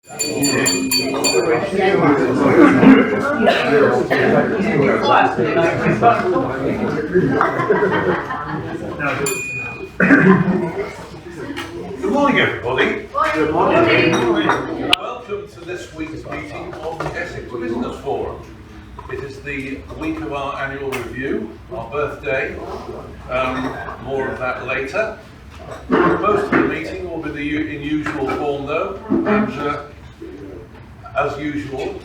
Good morning, everybody. Good morning. Welcome to this week's meeting of the Essex Business Forum. It is the week of our annual review, our birthday. More of that later. Most of the meeting will be in usual form, though, and as usual,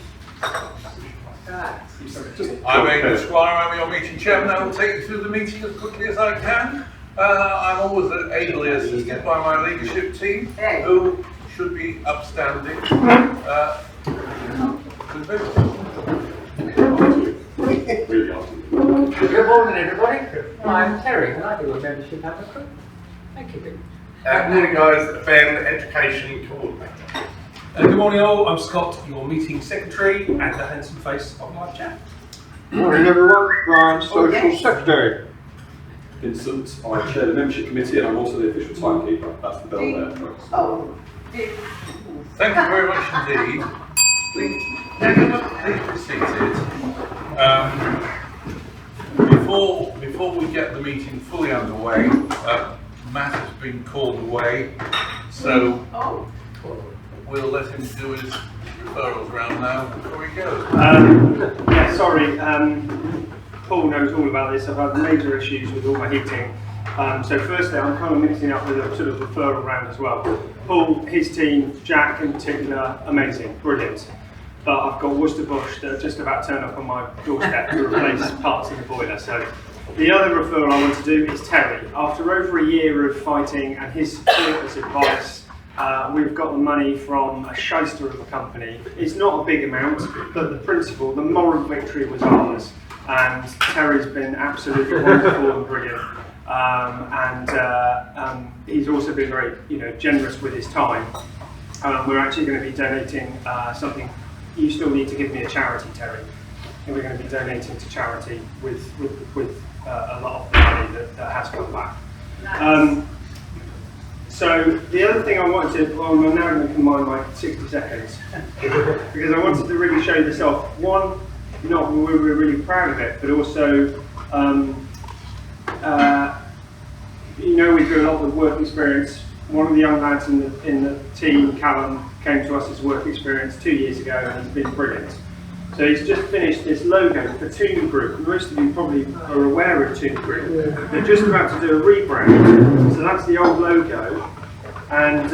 I'm Aidan Squire. I'm your meeting chairman. I will take you through the meeting as quickly as I can. I'm always ably assisted by my leadership team, who should be upstanding. Good morning, everybody. I'm Terry, and I do a membership and recruitment. Thank you. Good morning, guys. Ben, Education Coordinator. Good morning, all. I'm Scott, your meeting secretary, and the handsome face of live chat. Morning, everyone. Brian, social secretary. Vincent, I chair the membership committee and I'm also the official timekeeper. That's the bell there, folks. Thank you very much indeed. Please be seated. Before we get the meeting fully underway, Matt has been called away, so we'll let him do his referrals round now before he goes. Yeah, sorry. Paul knows all about this. I've had major issues with all my heating. So firstly, I'm kind of mixing up with a sort of referral round as well. Paul, his team, Jack in particular, amazing, brilliant. But I've got Worcester Bush that just about turned up on my doorstep to replace parts in the boiler. So the other referral I want to do is Terry. After over a year of fighting and his service advice, we've got the money from a shyster of a company. It's not a big amount, but the principle, the moral victory was ours. And Terry's been absolutely wonderful and brilliant. He's also been very, generous with his time. We're actually going to be donating something. You still need to give me a charity, Terry. And we're going to be donating to charity with a lot of the money that has come back. Nice. So the other thing I wanted to, I'm now going to combine my 60 seconds because I wanted to really show this off. One, we're really proud of it, but also, we do a lot with work experience. One of the young lads in the team, Callum, came to us as work experience 2 years ago, and he's been brilliant. So he's just finished this logo for Toon Group. Most of you probably are aware of Toon Group. They're just about to do a rebrand. So that's the old logo, and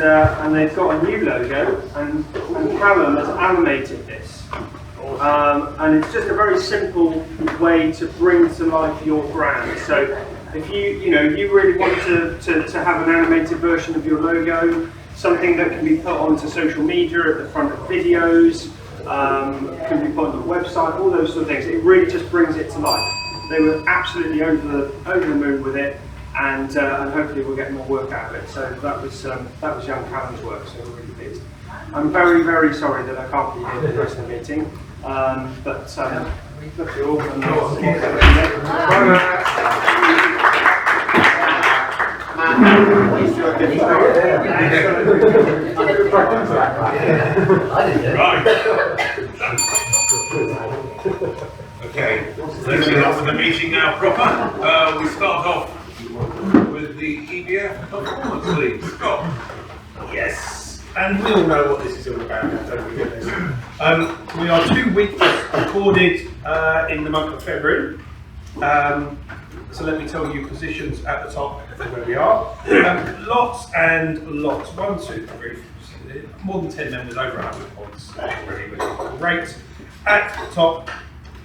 they've got a new logo, and Callum has animated this. And it's just a very simple way to bring to life your brand. So if you really want to have an animated version of your logo, something that can be put onto social media at the front of videos, can be put on the website, all those sort of things. It really just brings it to life. They were absolutely over the moon with it, and hopefully we'll get more work out of it. So that was young Callum's work. So we're really pleased. I'm very, very sorry that I can't be here for the rest of the meeting, but love you all. And Right. Okay, let's get on with the meeting now proper. We start off with the EBF Performance League. Scott. Yes, and we all know what this is all about, don't we? We are 2 weeks recorded in the month of February. So let me tell you positions at the top of where we are. Lots and lots. 1, 2, 3, 4, more than 10 members, over 100 points already, which is great. At the top,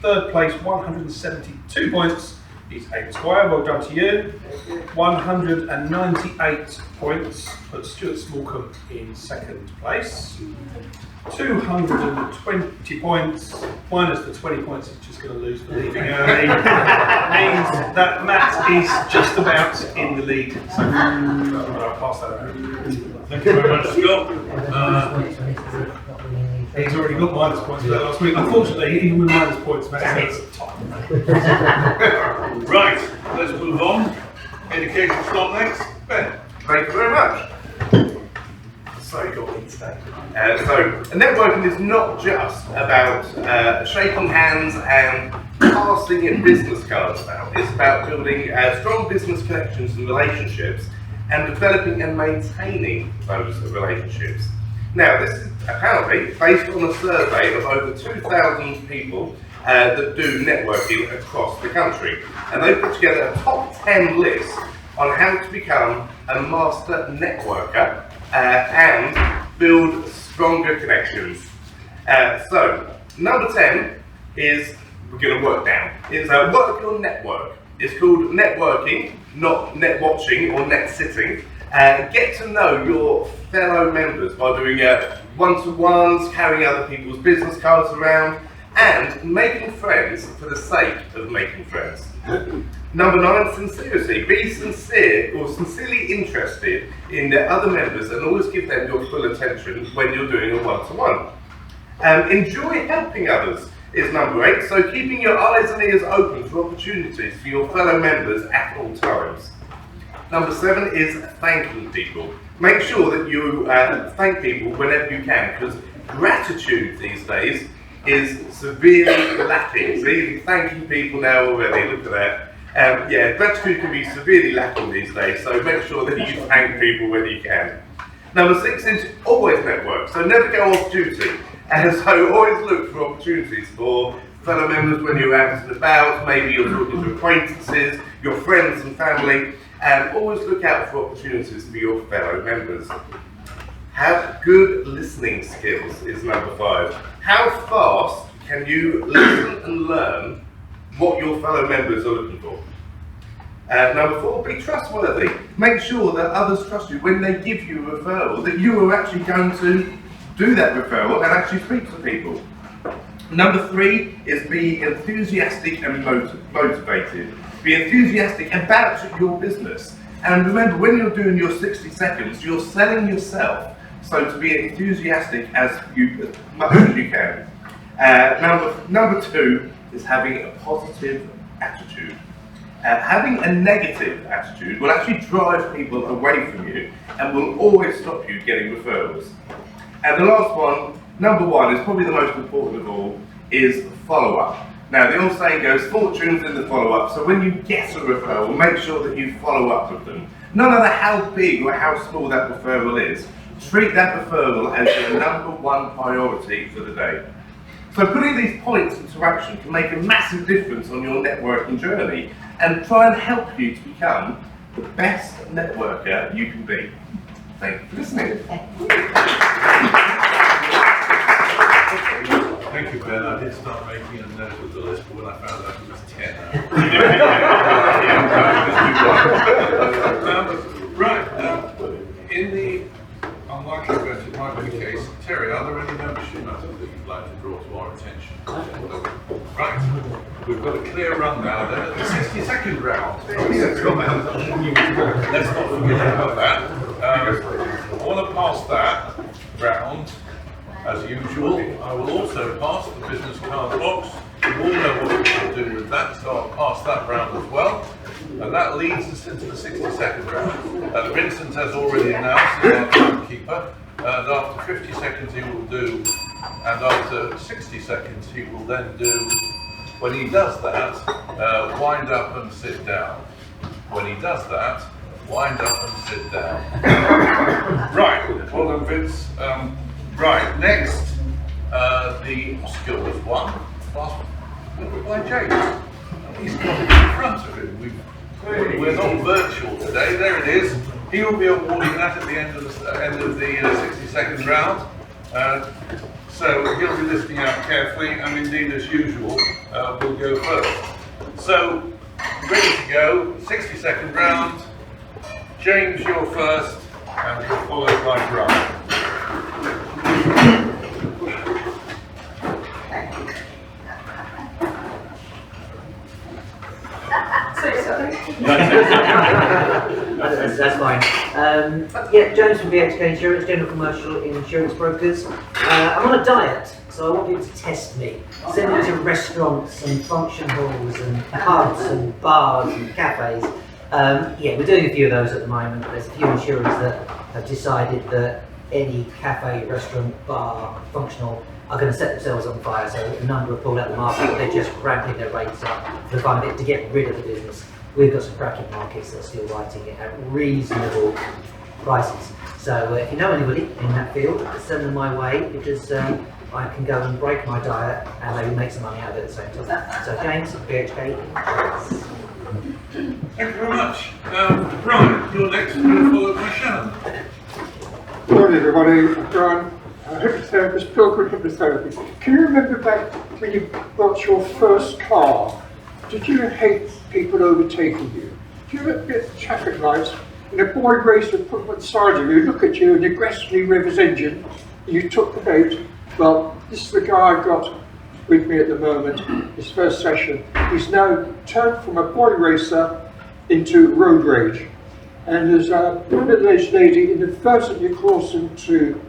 third place, 172 points, is Aidan Squire. Well done to you. 198 points put Stuart Smallcombe in second place. 220 points, minus the 20 points he's just going to lose for leaving early, means that Matt is just about in the lead. So I'll pass that over. Thank you very much, Scott. He's already got minus points for that last week. Unfortunately, even with minus points, Matt is top. Right, let's move on. Education start next. Ben. Thank you very much. So you got me today. So networking is not just about shaking hands and passing in business cards now. It's about building strong business connections and relationships and developing and maintaining those relationships. Now, this is apparently based on a survey of over 2,000 people that do networking across the country. And they put together a top 10 list on how to become a master networker and build stronger connections. So, number 10 is, we're going to work down, is work your network. It's called networking, not net watching or net sitting. Get to know your fellow members by doing one-to-ones, carrying other people's business cards around, and making friends for the sake of making friends. Number 9, sincerity. Be sincere or sincerely interested in the other members and always give them your full attention when you're doing a one-to-one. Enjoy helping others is number 8. So keeping your eyes and ears open for opportunities for your fellow members at all times. Number 7 is thanking people. Make sure that you thank people whenever you can, because gratitude these days is severely lacking. See, thanking people now already, look at that. Yeah, gratitude can be severely lacking these days, so make sure that you thank people when you can. Number 6 is always network, so never go off duty. And so always look for opportunities for fellow members when you're out and about, maybe you're talking to acquaintances, your friends and family, and always look out for opportunities for your fellow members. Have good listening skills is number 5. How fast can you listen and learn what your fellow members are looking for? Number 4, be trustworthy. Make sure that others trust you when they give you a referral, that you are actually going to do that referral and actually speak to people. Number 3 is be enthusiastic and motivated. Be enthusiastic about your business. And remember, when you're doing your 60 seconds, you're selling yourself. So to be enthusiastic as much as you can. Number 2 is having a positive attitude. Having a negative attitude will actually drive people away from you and will always stop you getting referrals. And the last one, number 1, is probably the most important of all, is follow-up. Now, the old saying goes, fortune's in the follow-up, so when you get a referral, make sure that you follow up with them. No matter how big or how small that referral is, treat that referral as your number 1 priority for the day. So putting these points into action can make a massive difference on your networking journey and try and help you to become the best networker you can be. Thank you for listening. Thank you, Ben. I did start making a note of the list, but when I found out it was 10. In the unlikely event it might be the case, Terry, are there any membership matters that you'd like to draw to our attention? Right, we've got a clear run now then at the 60-second round. Let's not forget about that. I want to pass that round. As usual, I will also pass the business card box. You all know what we should do with that, so I'll pass that round as well. And that leads us into the 60-second round. Vincent has already announced, he's our timekeeper, and after 50 seconds he will do, and after 60 seconds he will then do, when he does that, wind up and sit down. When he does that, wind up and sit down. Right, well done Vince. Right, next, the Oscar was won by James. He's got it in front of him. We're not virtual today. There it is. He will be awarding that at the end of the 60-second round. So he'll be listening out carefully, and indeed, as usual, we'll go first. So, ready to go, 60-second round. James, you're first, and you're followed by Brian. That's fine. Yeah, James from BXK Insurance, General Commercial Insurance Brokers. I'm on a diet, so I want people to test me. Send me to restaurants and function halls and pubs and bars and cafes. Yeah, we're doing a few of those at the moment. There's a few insurers that have decided that any cafe, restaurant, bar, functional are going to set themselves on fire. So a number have pulled out the market, they're just ramping their rates up for the fun of it to get rid of the business. We've got some cracking markets that are still writing it at reasonable prices. So if you know anybody in that field, send them my way, because I can go and break my diet and maybe make some money out of it at the same time. So James, BHK. Thank you very much. Brian, you're next, you're followed by Shannon. Good morning, everybody. I'm Brian, hypnotherapist, Pilgrim Hypnotherapy. Can you remember back when you got your first car? Did you hate people overtaking you? Do you ever get traffic lights and a boy racer put one side of you, look at you and aggressively rev his engine, and you took the bait? Well, this is the guy I've got with me at the moment, his first session. He's now turned from a boy racer into road rage. And there's a middle-aged lady inadvertently caused him to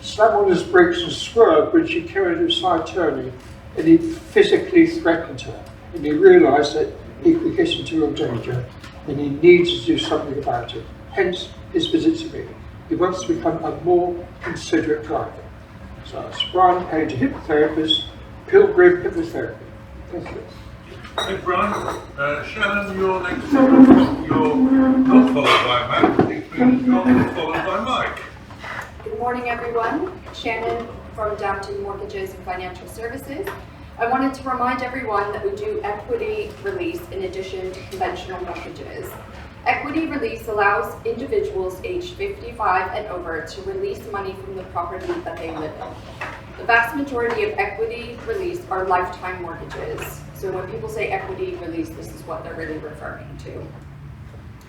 slam on his brakes and swerve when she came into a side turning, and he physically threatened her. And he realised that he could get into real danger, and he needs to do something about it. Hence his visit to me. He wants to become a more considerate driver. So it's Brian Page, a hypnotherapist, Pilgrim Hypnotherapy. Thank you. Thank you, Brian. Shannon, you're next. You're not followed by Matt, you're followed by Mike. Good morning, everyone. Shannon from Downton Mortgages and Financial Services. I wanted to remind everyone that we do equity release in addition to conventional mortgages. Equity release allows individuals aged 55 and over to release money from the property that they live in. The vast majority of equity release are lifetime mortgages. So when people say equity release, this is what they're really referring to.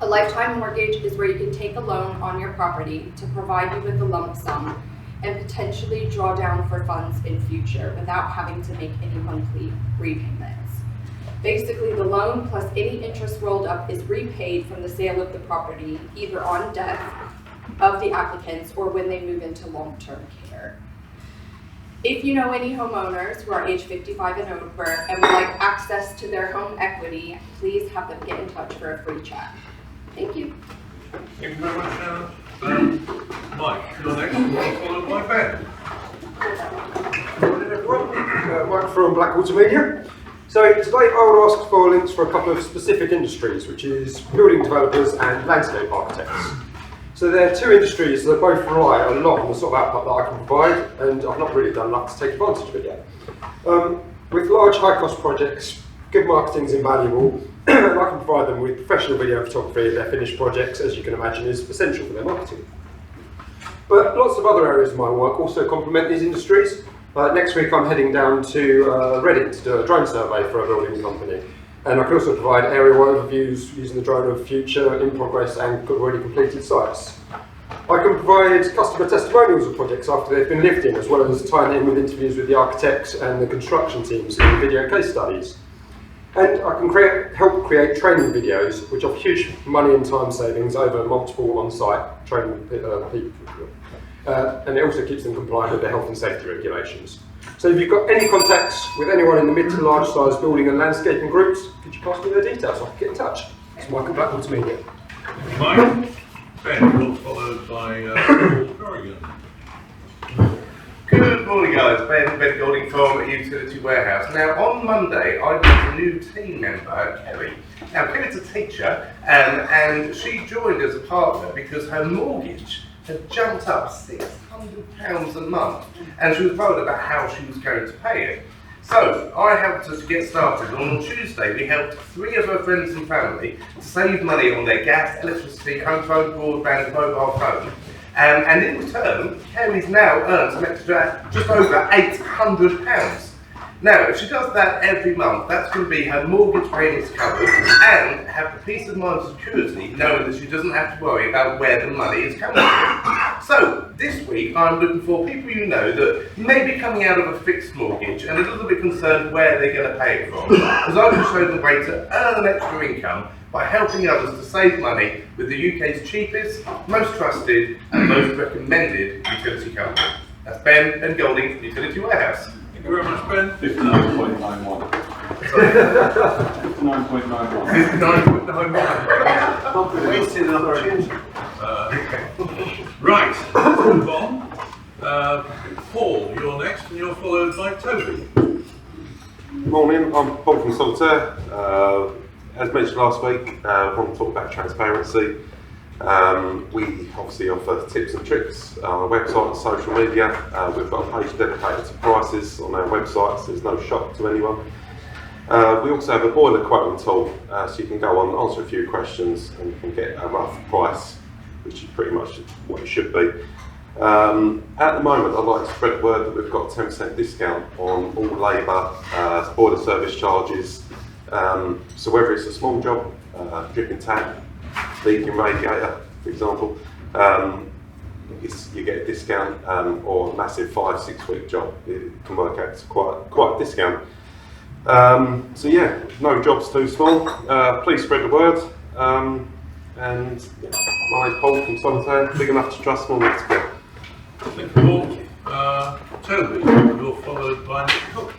A lifetime mortgage is where you can take a loan on your property to provide you with a lump sum and potentially draw down for funds in future without having to make any monthly repayments. Basically, the loan plus any interest rolled up is repaid from the sale of the property, either on death of the applicants or when they move into long-term care. If you know any homeowners who are age 55 and over and would like access to their home equity, please have them get in touch for a free chat. Thank you. Thank you very much, Shannon. Mike, you're next, you're followed by Ben. Good morning, everyone. Mike from Black Water Media. So today I will ask for links for a couple of specific industries, which is building developers and landscape architects. So there are two industries that both rely a lot on the sort of output that I can provide, and I've not really done enough to take advantage of it yet. With large high-cost projects, good marketing is invaluable, and I can provide them with professional video photography of their finished projects, as you can imagine is essential for their marketing. But lots of other areas of my work also complement these industries. Next week I'm heading down to Reading to do a drone survey for a building company, and I can also provide aerial overviews using the drone of future, in progress and already completed sites. I can provide customer testimonials of projects after they've been lived in, as well as tying in with interviews with the architects and the construction teams in video case studies. And I can help create training videos which offer huge money and time savings over multiple on-site training people. And it also keeps them compliant with the health and safety regulations. So if you've got any contacts with anyone in the mid to large size building and landscaping groups, could you pass me their details so I can get in touch? It's Michael Black Water Media. Mike, Ben, you're followed by Paul Corrigan. Good morning, guys. Ben Golding from Utility Warehouse. Now, on Monday, I met a new team member, Kelly. Now, Kelly's a teacher, and she joined as a partner because her mortgage had jumped up £600 a month, and she was worried about how she was going to pay it. So, I helped her to get started, and on Tuesday we helped 3 of her friends and family to save money on their gas, electricity, home phone, broadband and mobile phone. And in return, Kelly's now earned some extra, just over £800. Now, if she does that every month, that's going to be her mortgage payments covered and have the peace of mind and security knowing that she doesn't have to worry about where the money is coming from. So, this week I'm looking for people you know that may be coming out of a fixed mortgage and a little bit concerned where they're going to pay it from. Because I can show them a way to earn an extra income by helping others to save money with the UK's cheapest, most trusted and most recommended utility company. That's Ben and Golding Utility Warehouse. Thank you very much, Ben. 59.91. 59.91. 59.91. Wasted an opportunity. Right, move on. Paul, you're next, and you're followed by Toby. Morning, I'm Paul from Solitaire. As mentioned last week, I want to talk about transparency. We obviously offer tips and tricks on our website and social media. We've got a page dedicated to prices on our website, so there's no shock to anyone. We also have a boiler quoting tool, so you can go on, answer a few questions and get a rough price, which is pretty much what it should be. At the moment, I'd like to spread the word that we've got a 10% discount on all labour, boiler service charges. So whether it's a small job, dripping tap, leaking radiator, for example, you get a discount, or a massive 5-6 week job, it can work out to quite a discount. So yeah, no job's too small. Please spread the word. And yeah, my name's Paul from Solitaire, big enough to trust, small enough to get. Thank you, Paul. Toby, you're followed by Nick Cook.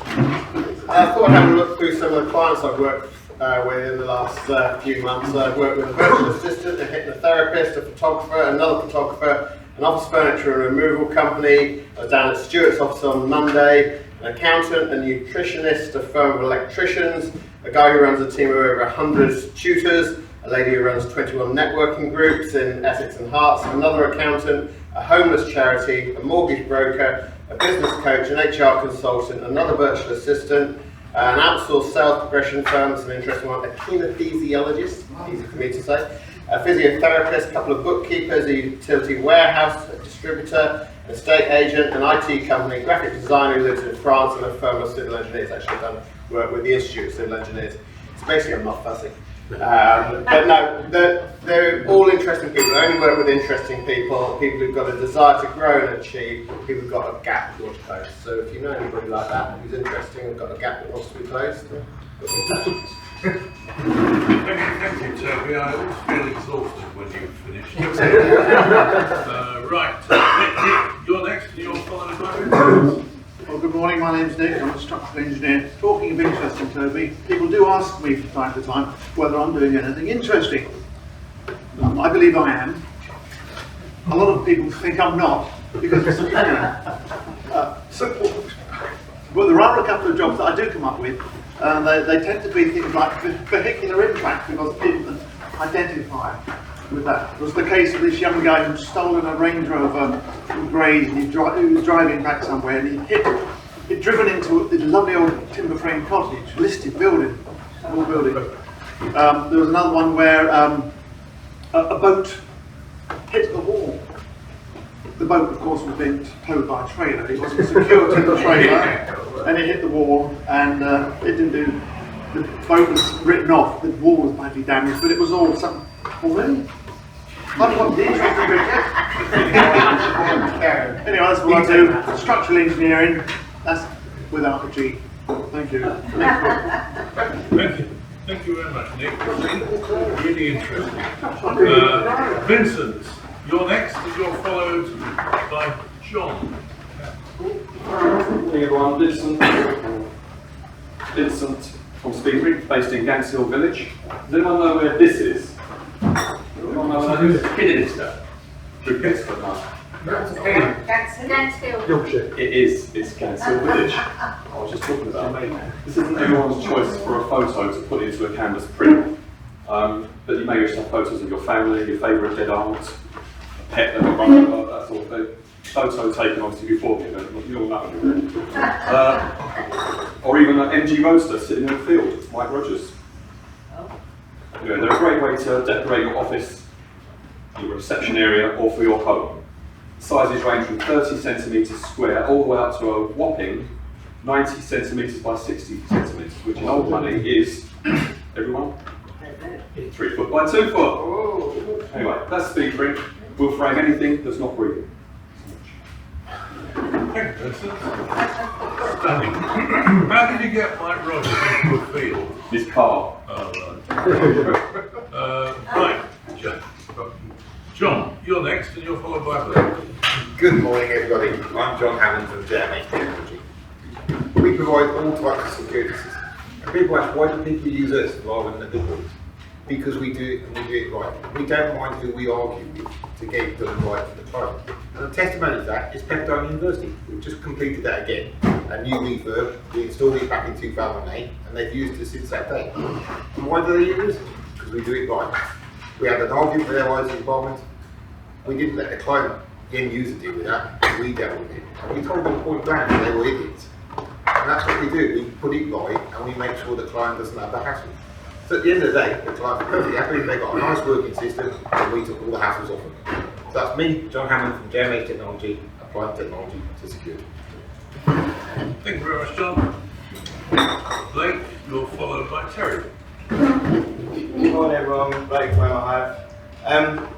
I thought I'd have a look through some of the clients I've worked with in the last few months. I've worked with a virtual assistant, a hypnotherapist, a photographer, another photographer, an office furniture and removal company. I was down at Stuart's office on Monday, an accountant, a nutritionist, a firm of electricians, a guy who runs a team of over 100 tutors, a lady who runs 21 networking groups in Essex and Herts, another accountant, a homeless charity, a mortgage broker, a business coach, an HR consultant, another virtual assistant, an outsourced sales progression firm, some interesting one, a kinesthesiologist, easy for me to say, a physiotherapist, a couple of bookkeepers, a utility warehouse, a distributor, an estate agent, an IT company, a graphic designer who lives in France, and a firm of civil engineers. Actually, I've done work with the Institute of Civil Engineers. So basically, I'm not fussy. But no, they're all interesting people. I only work with interesting people, people who've got a desire to grow and achieve, people who've got a gap that want to close. So if you know anybody like that who's interesting and got a gap that wants to be closed, then got some touches. Thank you, Toby. I always feel exhausted when you've finished. Right, Nick, you're next, and you're followed by Brentwood. Well, good morning, my name's Nick, I'm a structural engineer. Talking of interesting, Toby, people do ask me from time to time whether I'm doing anything interesting. I believe I am. A lot of people think I'm not, because it's, well, there are a couple of jobs that I do come up with, and they tend to be things like vehicular impact, because people identify with that. It was the case of this young guy who'd stolen a Range Rover from Grays, and he was driving back somewhere, and he'd driven into this lovely old timber frame cottage, listed building, small building. There was another one where a boat hit the wall. The boat, of course, was being towed by a trailer. It wasn't secured to the trailer, and it hit the wall, and it didn't do. The boat was written off. The wall was badly damaged, but it was all something. Already? I want the interesting bit yet. Anyway, that's what I do. Structural engineering. That's without a G. Thank you. Thank you very much, Nick. Really interesting. Vincent, you're next, and you're followed by John. Hey everyone, Vincent from Speedbury, based in Gants Hill Village. Does anyone know where this is? Anyone know where that is? Kidderminster. Through Pittsburgh now. Yorkshire. It is, it's Gants Hill Village. I was just talking about it. This isn't everyone's choice for a photo to put into a canvas print. But you may wish to have photos of your family, your favourite dead aunt, a pet that got run over, that sort of thing. Photo taken obviously before me, you all know. Or even an MG Roadster sitting in the field, Mike Rogers. Anyway, they're a great way to decorate your office, your reception area, or for your home. Sizes range from 30 centimetres square all the way up to a whopping 90 centimetres by 60 centimetres, which in old money is, everyone, 3 foot by 2 foot. Anyway, that's speed print. We'll frame anything that's not breathing. Thank you, Vincent. Stunning. How did you get Mike Rogers into a field? His car. Oh, right. Right, John, you're next, and you're followed by Blair. Good morning, everybody. I'm John Hammond from Germany Technology. We provide all types of security systems. And people ask, why do people use us rather than the big boys? Because we do it, and we do it right. We don't mind who we argue with to get it done right for the client. And the testimony of that is Pepperdine University. We've just completed that again. A new refurb. We installed it back in 2008 and they've used it since that day. And why do they use it? Because we do it right. We had an argument with our IT department. We didn't let the client, the end user, deal with that. We dealt with it. And we told them point blank that they were idiots. And that's what we do. We put it right and we make sure the client doesn't have the hassle. So at the end of the day, the client's perfectly happy. They've got a nice working system and we took all the hassles off them. So that's me, John Hammond from JMH Technology, applying technology to security. Thank you very much, John. Blake, you're followed by Terry. Good morning everyone, Blake from Hive.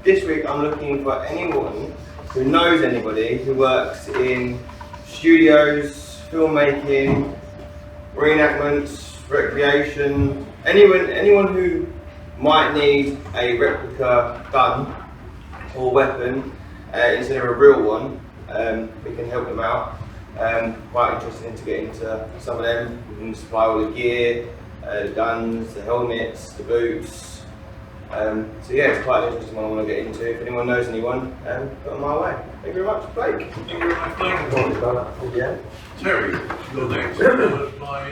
This week I'm looking for anyone who knows anybody who works in studios, filmmaking, reenactments, recreation, anyone who might need a replica gun or weapon instead of a real one. We can help them out. Quite interested to get into some of them. We can supply all the gear, the guns, the helmets, the boots. So yeah, it's quite an interesting one I want to get into. If anyone knows anyone, put them my way. Thank you very much, Blake. Thank you very much, Blake. Yeah. Terry, you're next, followed by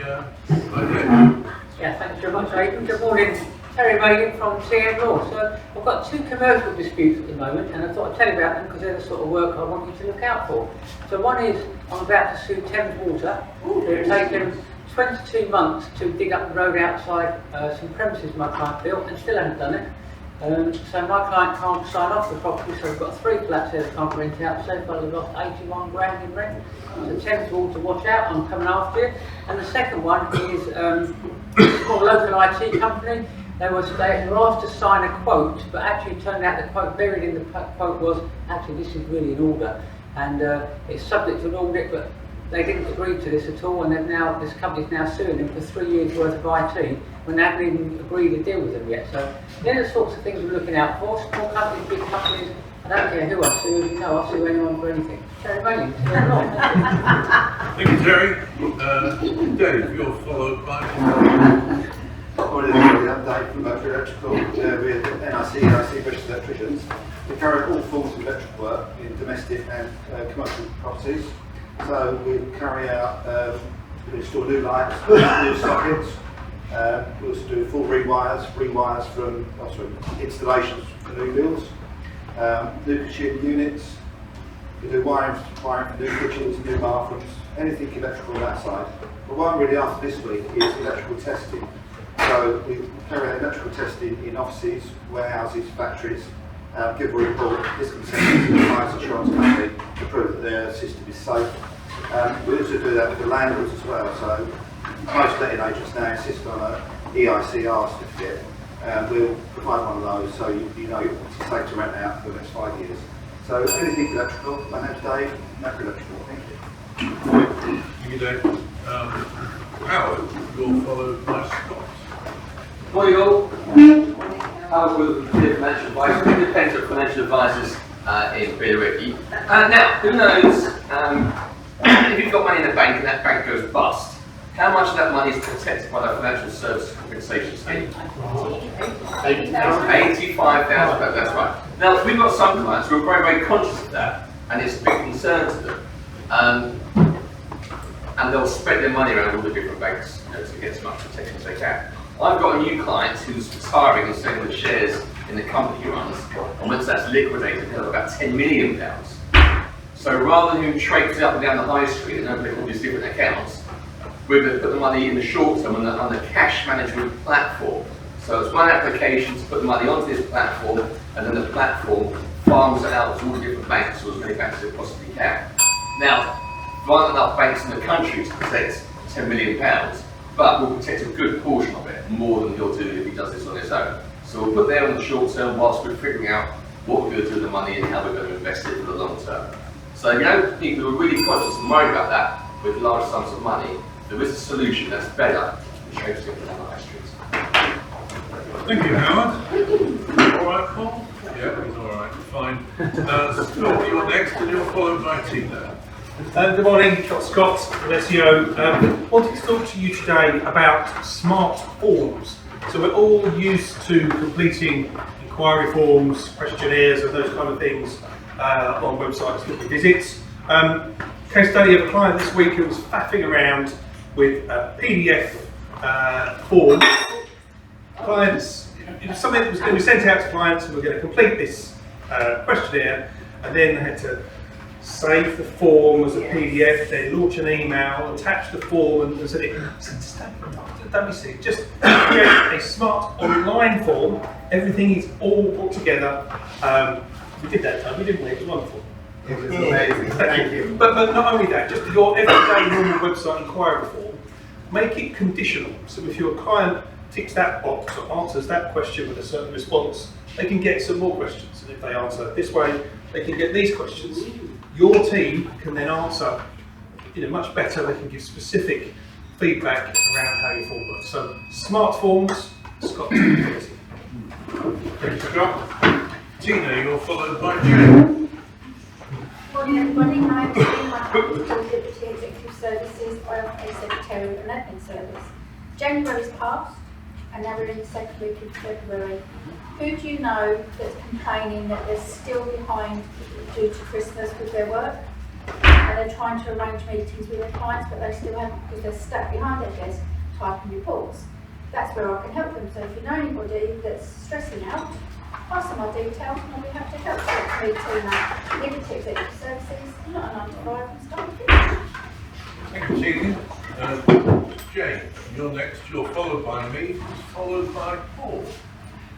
Dave. Yeah, thanks very much, Aidan. Good morning. Terry Megan from CM Law. So I've got 2 commercial disputes at the moment and I thought I'd tell you about them because they're the sort of work I want you to look out for. So one is I'm about to sue Thames Water. They've taken 22 months to dig up the road outside some premises my client built and still haven't done it. So my client can't sign off the property, so we've got 3 flats there that can't rent out. So far they've lost 81 grand in rent. So Thames Water, watch out, I'm coming after you. And the second one is it's called a local IT company. They were asked to sign a quote, but actually it turned out the quote, buried in the quote was, actually this is really an order. And it's subject to an audit, but they didn't agree to this at all, and this company's now suing them for 3 years worth of IT when they haven't even agreed to deal with them yet. So they're the sorts of things we're looking out for. Small companies, big companies, I don't care who I sue, you know I'll sue anyone for anything. Terry Manning. Thank you, Terry. Dave, you're followed by... Morning, I'm Dave from Brentwood Electrical. We're NIC British Electricians. We carry out all forms of electrical work in domestic and commercial properties. So we carry out, we install new lights, new sockets. We also do full rewires from installations for new builds, new kitchen units. We do wiring for new kitchens, new bathrooms, anything electrical on that side. But what I'm really after this week is electrical testing. So we carry out electrical testing in offices, warehouses, factories, give a report, discontent to the client's insurance company to prove that their system is safe. We also do that with the landlords as well. So most letting agents now insist on an EICR certificate. We'll provide one of those so you know it's safe to rent out for the next 5 years. So anything electrical, my name's Dave, Network Electrical. Thank you. Thank you, Dave. Howard, you're followed by Scott. Morning all. Howard with Financial Advice, independent financial advisors in Billericay. Now, who knows if you've got money in the bank and that bank goes bust, how much of that money is protected by the financial services compensation scheme? £85,000, that's right. Now, we've got some clients who are very, very conscious of that, and it's a big concern to them. And they'll spread their money around all the different banks, to get as much protection as they can. I've got a new client who's retiring and selling the shares in the company he runs, and once that's liquidated, he'll have about £10 million. So rather than him traipse up and down the high street and opening all these different accounts, we're going to put the money in the short term on the cash management platform. So it's one application to put the money onto this platform, and then the platform farms it out to all the different banks, or as many banks as it possibly can. Now, there aren't enough banks in the country to protect £10 million, but we'll protect a good portion of it, more than he'll do if he does this on his own. So we'll put there on the short term whilst we're figuring out what we're going to do with the money and how we're going to invest it for the long term. So people who are really conscious and worried about that with large sums of money, there is a solution that's better than traipsing up and down the high streets. Thank you, Howard. All right, Paul? Yeah, he's all right, fine. Scott, you're next, and you're followed by Tina. Good morning, Scott from SEO. Wanted to talk to you today about smart forms. So we're all used to completing inquiry forms, questionnaires and those kind of things on websites that we visit. Case study of a client this week who was faffing around with a PDF form. Clients, it was something that was going to be sent out to clients and we're going to complete this questionnaire, and then they had to save the form as a PDF, then launch an email, attach the form and send it. Don't be silly, just create a smart online form. Everything is all put together. We did that time, didn't we? It was wonderful. It was amazing, thank you. But not only that, just your everyday normal website inquiry form, make it conditional. So if your client ticks that box or answers that question with a certain response, they can get some more questions. And if they answer this way, they can get these questions. Your team can then answer much better. They can give specific feedback around how your form works. So smart forms, Scott. Thank you, Scott. Tina, you're followed by Jane. Morning everybody, I'm Jane, my company called Liberty Executive Services. I offer a secretarial and admin service. January's passed and now we're in the second week of February. Who do you know that's complaining that they're still behind due to Christmas with their work? And they're trying to arrange meetings with their clients, but they still haven't because they're stuck behind their desk typing reports. That's where I can help them. So if you know anybody that's stressing out, pass them my details and I'll be happy to help. So it's me, Tina, Liberty Executive Services, not a 9 to 5 and stuff. Thank you, Tina. Jane, you're next. You're followed by me, followed by Paul.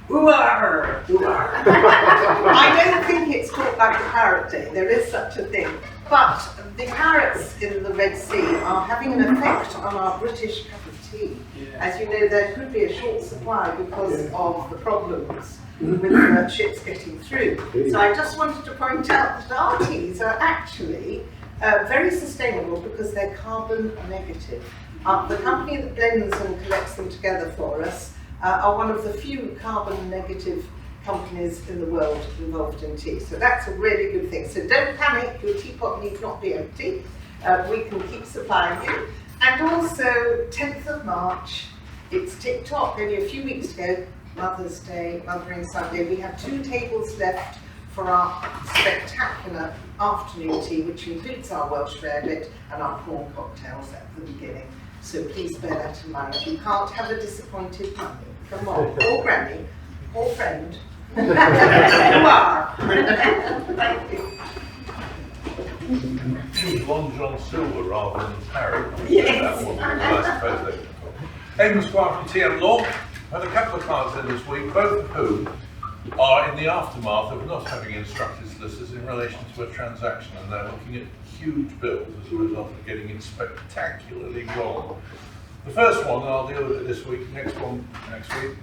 Ooh-ar! Ooh-ar. I don't think it's called back to parrot day, there is such a thing. But the parrots in the Red Sea are having an effect on our British cup of tea. As you know, there could be a short supply because of the problems with the ships getting through. So I just wanted to point out that our teas are actually very sustainable because they're carbon negative. The company that blends and collects them together for us are one of the few carbon negative companies in the world involved in tea. So that's a really good thing. So don't panic, your teapot need not be empty. We can keep supplying you. And also, 10th of March, it's TikTok, only a few weeks ago, Mother's Day, Mothering Sunday. We have 2 tables left for our spectacular afternoon tea, which includes our Welsh rarebit and our prawn cocktails at the beginning. So please bear that in mind. You can't have a disappointed mummy. Come on, or granny, or friend. You are. Thank you. Long John Silver rather than Harry. Yes. That one, I suppose they Aidan Squire from TM Law. Had a couple of clients in this week, both of whom are in the aftermath of not having instructed solicitors in relation to a transaction, and they're looking at huge bills as a result of getting it spectacularly wrong. The first one, and I'll deal with it this week, next week,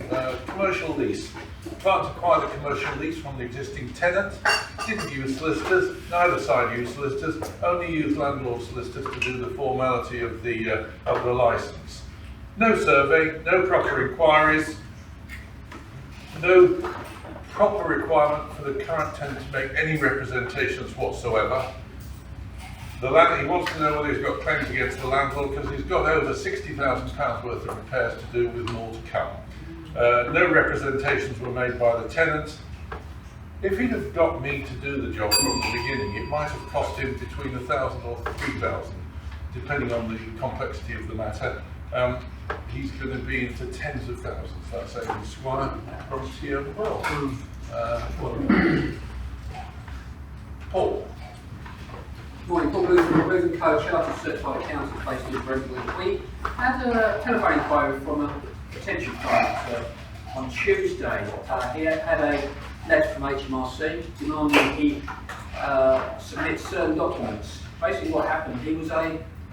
commercial lease. Client acquired a commercial lease from the existing tenant, didn't use solicitors, neither side used solicitors, only used landlord solicitors to do the formality of the licence. No survey, no proper inquiries, no proper requirement for the current tenant to make any representations whatsoever. He wants to know whether he's got claims against the landlord because he's got over £60,000 worth of repairs to do with more to come. No representations were made by the tenant. If he'd have got me to do the job from the beginning, it might have cost him between 1,000 or 3,000, depending on the complexity of the matter. He's going to be into tens of thousands. That's Aidan Squire from TM Law. Paul. Morning, Paul Booth from Booth & Co, Chartered Certified Accountant based in Brentwood. We had a telephone inquiry from a potential client on Tuesday. He had a letter from HMRC demanding he submit certain documents. Basically what happened, he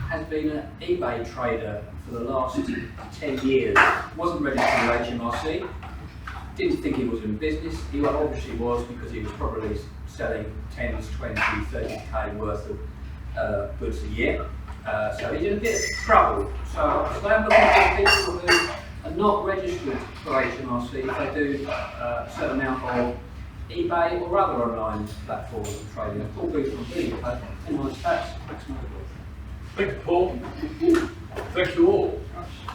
has been an eBay trader for the last 10 years, wasn't registered with HMRC, didn't think he was in business. He obviously was, because he was probably selling 10s, 20, 30k worth of goods a year. So he's in a bit of trouble. So I'm looking for people who are not registered for HMRC if they do a certain amount of eBay or other online platforms of trading. Paul Booth from Booth. Anyone that's Thank you, Paul. Thank you all.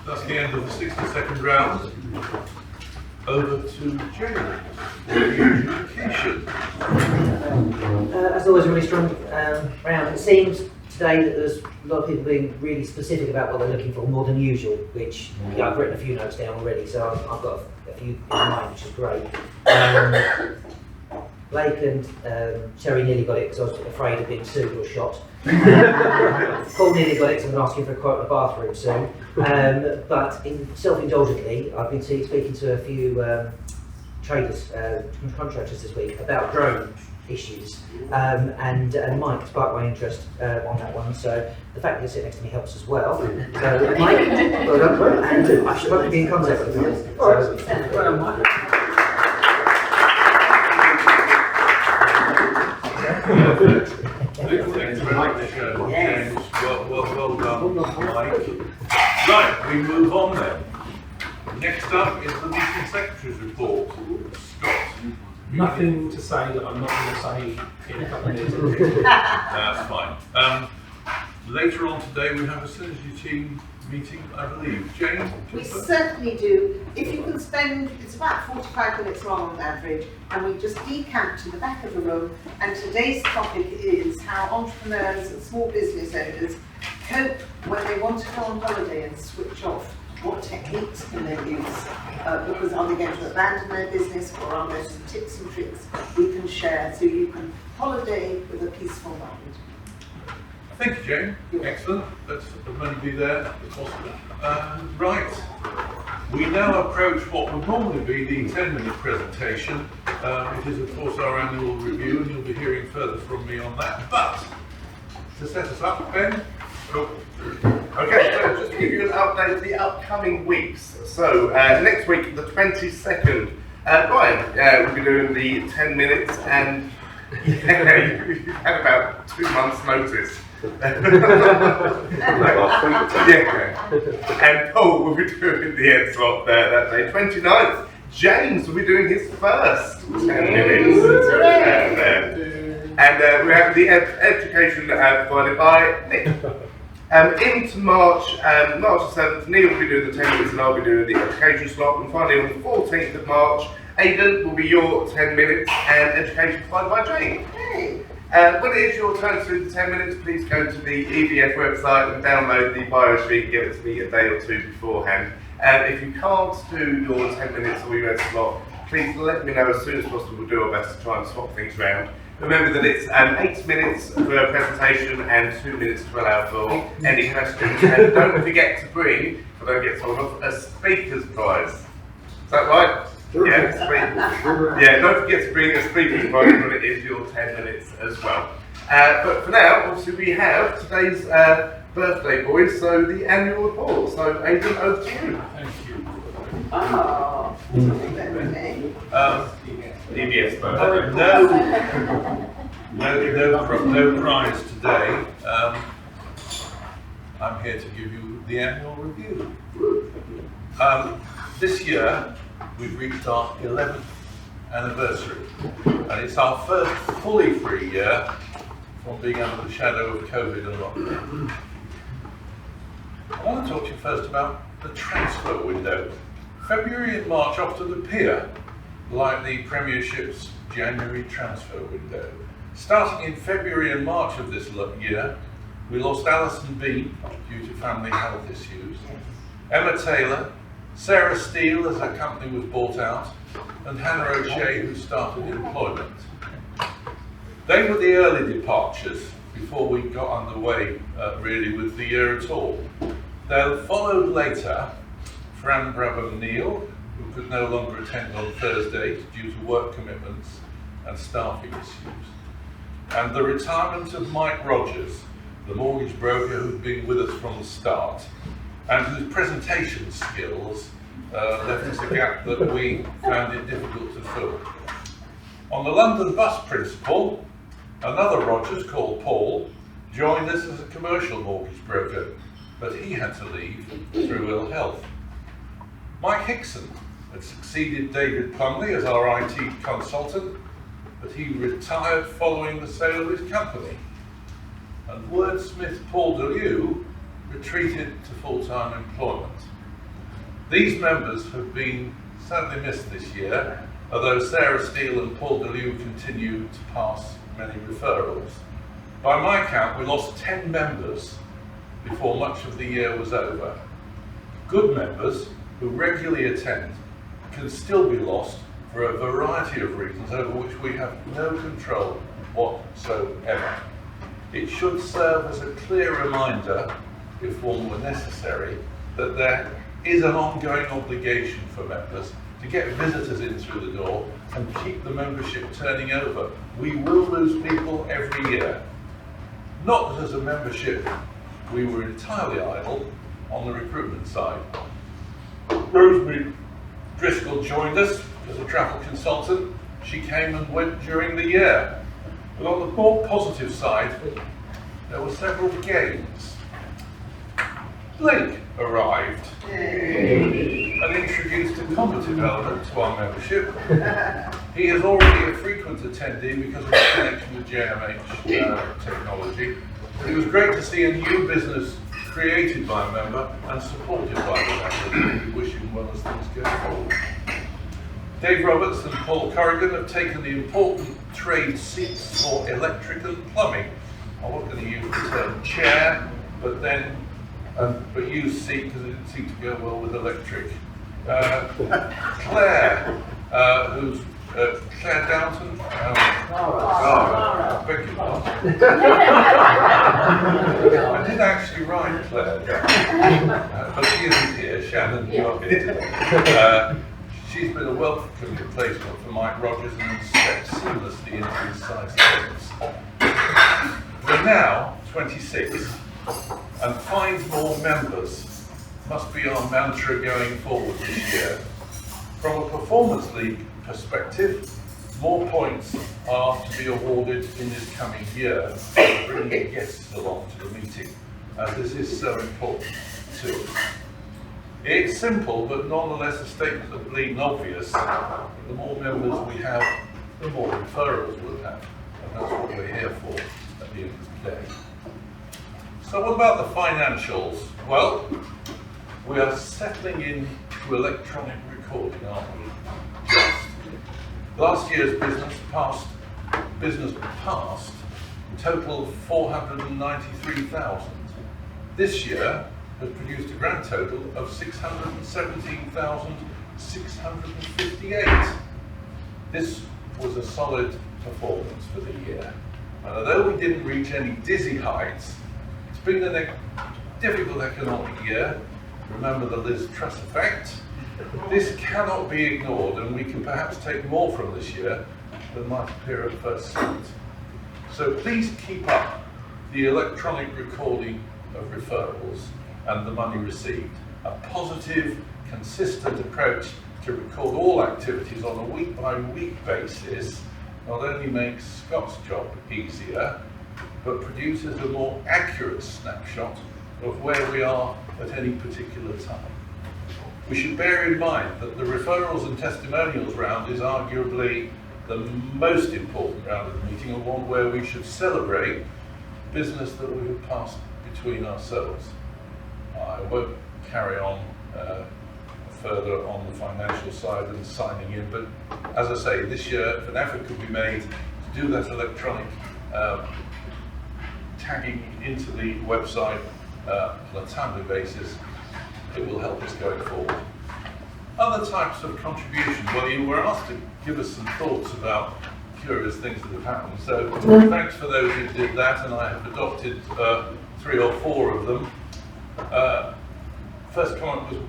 That's the end of the 60-second round. Over to James for education. As always, a really strong round. It seems today that there's a lot of people being really specific about what they're looking for, more than usual, which I've written a few notes down already, so I've got a few in mind, which is great. Blake and Sherry nearly got it because I was afraid of being sued or shot. Paul nearly got it because I'm asking for a quote in the bathroom soon. But self-indulgently, I've been speaking to a few traders, contractors this week about drone issues, and Mike sparked my interest on that one. So the fact that you're sitting next to me helps as well. So Mike, well done, and I should probably be in contact with you. So, well done, Mike. Thanks very much, James. Well done, Mike. Right, we move on then. Next up is the meeting secretary's report. Scott. Nothing to say that I'm not going to say in a couple of minutes. That's fine. Later on today we have a synergy team meeting, I believe. Jane? We certainly do. If you can spend, it's about 45 minutes long on average, and we just decamp to the back of the room, and today's topic is how entrepreneurs and small business owners cope when they want to go on holiday and switch off. What techniques can they use? Because are they going to abandon their business, or are there some tips and tricks we can share so you can holiday with a peaceful mind? Thank you, Jane. Excellent. Let's everybody be there if possible. Right. We now approach what would normally be the 10-minute presentation. It is, of course, our annual review, and you'll be hearing further from me on that. But to set us up, Ben. Cool. Okay, so just to give you an update of the upcoming weeks. So next week, the 22nd, Brian, we'll be doing the 10 minutes, and you had about 2 months' notice. And Paul will be doing the end slot there that day. 29th, James will be doing his first 10 minutes. And we have the education provided by Nick. Into March, March the 7th, Neil will be doing the 10 minutes and I'll be doing the education slot. And finally on the 14th of March, Aidan will be your 10 minutes and education provided by Jane. When it is your turn to do the 10 minutes, please go to the EBF website and download the bio sheet and give it to me a day or two beforehand. If you can't do your 10 minutes or your ed slot, please let me know as soon as possible. We'll do our best to try and swap things around. Remember that it's 8 minutes for a presentation and 2 minutes to allow for any questions. And don't forget to bring, if I don't get told off, a speaker's prize. Is that right? Yeah, don't forget to bring a speaker's prize when it is your 10 minutes as well. But for now, obviously we have today's birthday boys, so the annual report. So Aidan, over to you. Thank you. Oh, EBS birthday. No prize today. I'm here to give you the annual review. This year, we've reached our 11th anniversary, and it's our first fully free year from being under the shadow of COVID and lockdown. I want to talk to you first about the transfer window. February and March often appear like the Premiership's January transfer window. Starting in February and March of this year, we lost Alison B due to family health issues, Emma Taylor, Sarah Steele as her company was bought out, and Hannah O'Shea who started employment. They were the early departures before we got underway really with the year at all. They followed later Fran Brabham Neal, who could no longer attend on Thursdays due to work commitments and staffing issues, and the retirement of Mike Rogers, the mortgage broker who'd been with us from the start, and whose presentation skills left us a gap that we found it difficult to fill. On the London bus principle, another Rogers called Paul joined us as a commercial mortgage broker, but he had to leave through ill health. Mike Hickson had succeeded David Plumley as our IT consultant, but he retired following the sale of his company. And wordsmith Paul Delew retreated to full-time employment. These members have been sadly missed this year, although Sarah Steele and Paul DeLue continue to pass many referrals. By my count, we lost 10 members before much of the year was over. Good members who regularly attend can still be lost for a variety of reasons over which we have no control whatsoever. It should serve as a clear reminder, if one were necessary, that there is an ongoing obligation for members to get visitors in through the door and keep the membership turning over. We will lose people every year. Not that as a membership we were entirely idle on the recruitment side. Rosemary Driscoll joined us as a travel consultant. She came and went during the year. But on the more positive side, there were several gains. Blake arrived and introduced a combative element to our membership. He is already a frequent attendee because of his connection with JMH technology. It was great to see a new business created by a member and supported by the members. We wish him well as things go forward. Dave Roberts and Paul Corrigan have taken the important trade seats for electric and plumbing. I was going to use the term chair, but then use seat because it didn't seem to go well with electric. Claire, who's Claire Downton. Beg your pardon. I did actually write Claire Downton, but she isn't here. Shannon, you are here today. She's been a welcome replacement for Mike Rogers and stepped seamlessly into his size things. We're now 26, and 5 more members must be our mantra going forward this year. From a performance league perspective, more points are to be awarded in this coming year, bringing guests along to the meeting, as this is so important to us. It's simple, but nonetheless a statement of bleeding obvious. The more members we have, the more referrals we'll have, and that's what we're here for at the end of the day. So what about the financials? Well, we are settling into electronic recording, aren't we? Just. Last year's business passed a total of 493,000. This year has produced a grand total of 617,658. This was a solid performance for the year. And although we didn't reach any dizzy heights, it's been a difficult economic year. Remember the Liz Truss effect. This cannot be ignored, and we can perhaps take more from this year than might appear at first sight. So please keep up the electronic recording of referrals and the money received. A positive, consistent approach to record all activities on a week-by-week basis not only makes Scott's job easier, but produces a more accurate snapshot of where we are at any particular time. We should bear in mind that the referrals and testimonials round is arguably the most important round of the meeting, and one where we should celebrate business that we have passed between ourselves. I won't carry on further on the financial side and signing in, but as I say, this year if an effort could be made to do that electronic tagging into the website on a timely basis, it will help us going forward. Other types of contributions, well, you were asked to give us some thoughts about curious things that have happened, so thanks for those who did that, and I have adopted 3 or 4 of them. First comment was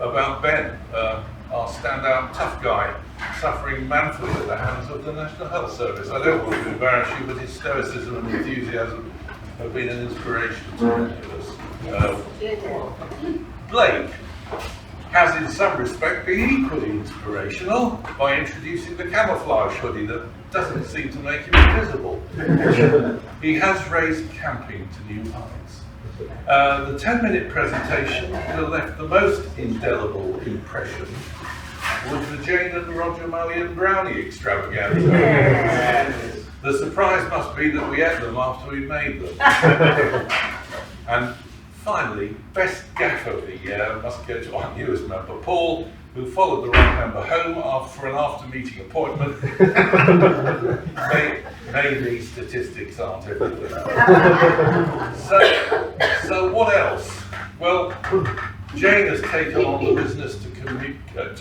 about Ben, our standout tough guy, suffering manfully at the hands of the National Health Service. I don't want to embarrass you, but his stoicism and enthusiasm have been an inspiration to many of us. Blake has in some respect been equally inspirational by introducing the camouflage hoodie that doesn't seem to make him invisible. He has raised camping to new heights. The 10-minute presentation that left the most indelible impression was the Jane and Roger Mullion brownie extravaganza. Yes. The surprise must be that we ate them after we made them. And finally, best gaffe of the year must go to our newest member, Paul, who followed the right member home for an after-meeting appointment. Maybe statistics aren't everything. So what else? Well, Jane has taken on the business to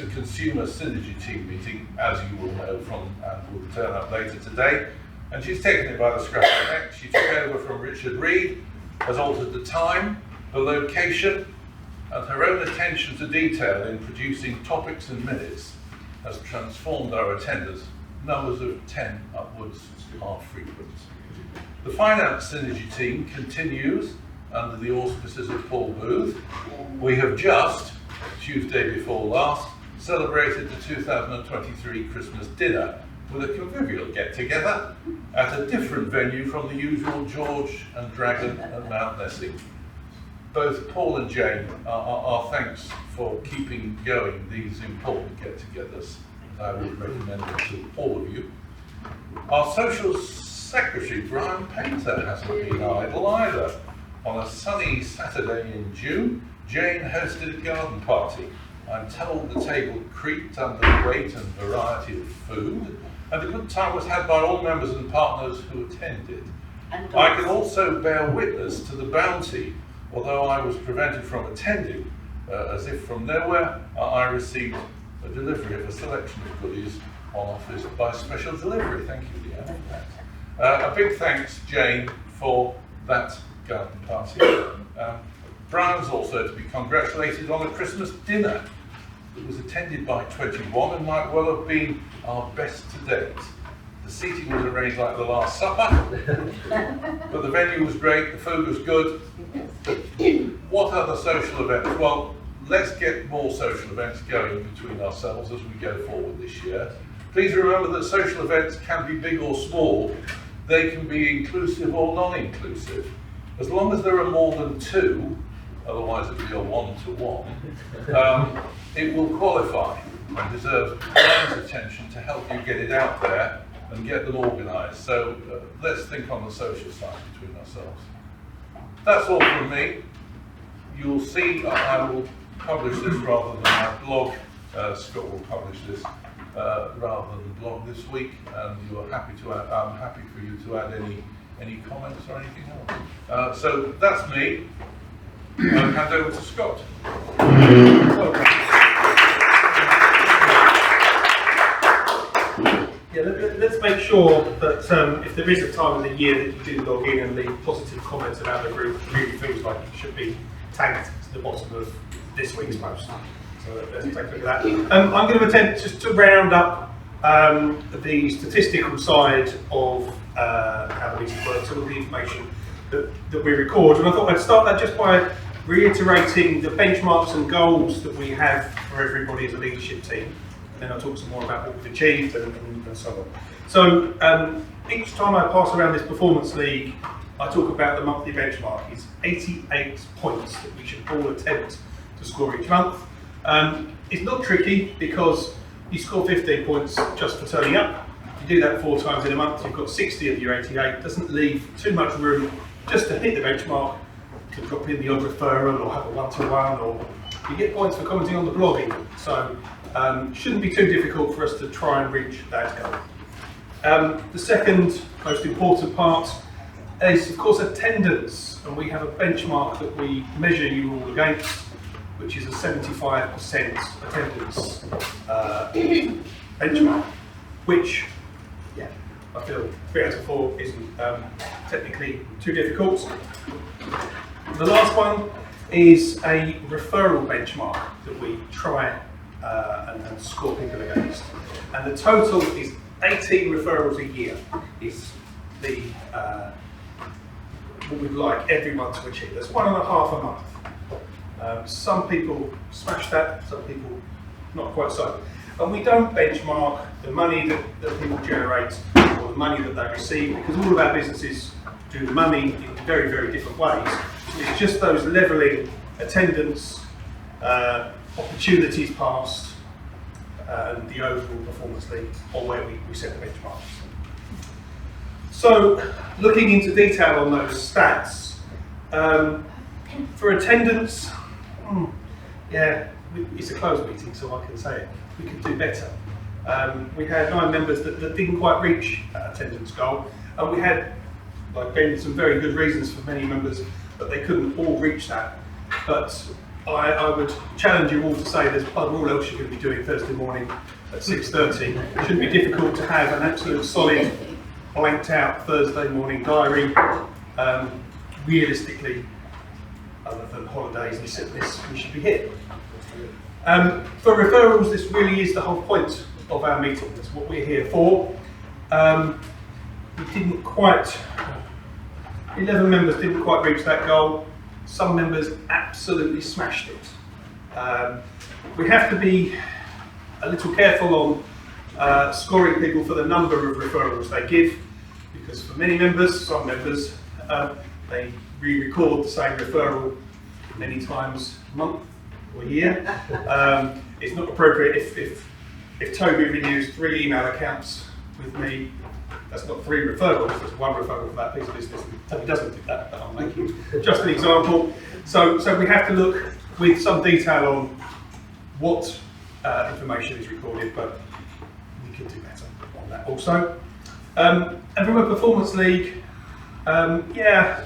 consumer synergy team meeting, as you will know from, and will turn up later today. And she's taken it by the scruff of the neck. She took over from Richard Reed, has altered the time, the location, and her own attention to detail in producing topics and minutes has transformed our attendance. Numbers of 10 upwards are frequent. The finance synergy team continues under the auspices of Paul Booth. We have just, Tuesday before last, celebrated the 2023 Christmas dinner with a convivial get-together at a different venue from the usual George and Dragon at Mount Nessing. Both Paul and Jane are thanks for keeping going these important get-togethers. I would recommend it to all of you. Our social secretary, Brian Painter, hasn't been idle either. On a sunny Saturday in June, Jane hosted a garden party. I'm told the table creaked under the weight and variety of food, and a good time was had by all members and partners who attended. I can also bear witness to the bounty, although I was prevented from attending, as if from nowhere, I received a delivery of a selection of goodies on office by special delivery. Thank you, Leanne. A big thanks, Jane, for that garden party. Brian's also to be congratulated on a Christmas dinner. It was attended by 21 and might well have been our best to date. The seating was arranged like the Last Supper, but the venue was great, the food was good. What other social events? Well, let's get more social events going between ourselves as we go forward this year. Please remember that social events can be big or small. They can be inclusive or non-inclusive. As long as there are more than two, otherwise it will be a one-to-one, it will qualify and deserves Brian's attention to help you get it out there and get them organised. So let's think on the social side between ourselves. That's all from me. You'll see I will publish this rather than my blog. Scott will publish this rather than the blog this week, and you are happy to add, I'm happy for you to add any comments or anything else. So that's me. I'll hand over to Scott. Yeah, let's make sure that if there is a time of the year that you do log in and leave positive comments about the group, it really feels like it should be tagged to the bottom of this week's post. So let's take a look at that. I'm going to attempt just to round up the statistical side of how the meeting works, all of the information that we record. And I thought I'd start that just by reiterating the benchmarks and goals that we have for everybody as a leadership team. And then I'll talk some more about what we've achieved and so on. So each time I pass around this performance league, I talk about the monthly benchmark. It's 88 points that we should all attempt to score each month. It's not tricky because you score 15 points just for turning up. If you do that 4 times in a month, you've got 60 of your 88. It doesn't leave too much room just to hit the benchmark. You can drop in the odd referral or have a one-to-one, or you get points for commenting on the blog even. So shouldn't be too difficult for us to try and reach that goal. The second most important part is, of course, attendance, and we have a benchmark that we measure you all against, which is a 75% attendance benchmark, which, yeah, I feel 3 out of 4 isn't technically too difficult. The last one is a referral benchmark that we try and score people against. And the total is 18 referrals a year is the what we'd like everyone to achieve. That's 1.5 a month. Some people smash that, some people not quite so. And we don't benchmark the money that people generate or the money that they receive, because all of our businesses do money in very, very different ways. It's just those levelling attendance, opportunities passed, and the overall performance league, or where we set the benchmarks. So, looking into detail on those stats, For attendance, yeah, it's a closed meeting, so I can say it. We could do better. We had 9 members that didn't quite reach that attendance goal, and we had, like Ben, some very good reasons for many members that they couldn't all reach that. But I would challenge you all to say there's bugger all else you're going to be doing Thursday morning at 6:30. It shouldn't be difficult to have an absolute solid, blanked out Thursday morning diary. Realistically, other than holidays and sickness, we should be here. For referrals, this really is the whole point of our meeting. That's what we're here for. We didn't quite, 11 members didn't quite reach that goal. Some members absolutely smashed it. We have to be a little careful on scoring people for the number of referrals they give, because for many members, some members, they re-record the same referral many times a month or a year. It's not appropriate if Toby renews 3 email accounts with me. That's not 3 referrals, that's 1 referral for that piece of business. Toby doesn't do that, but I'm making just an example. So we have to look with some detail on what information is recorded, but we can do better on that also. And from a performance league, yeah,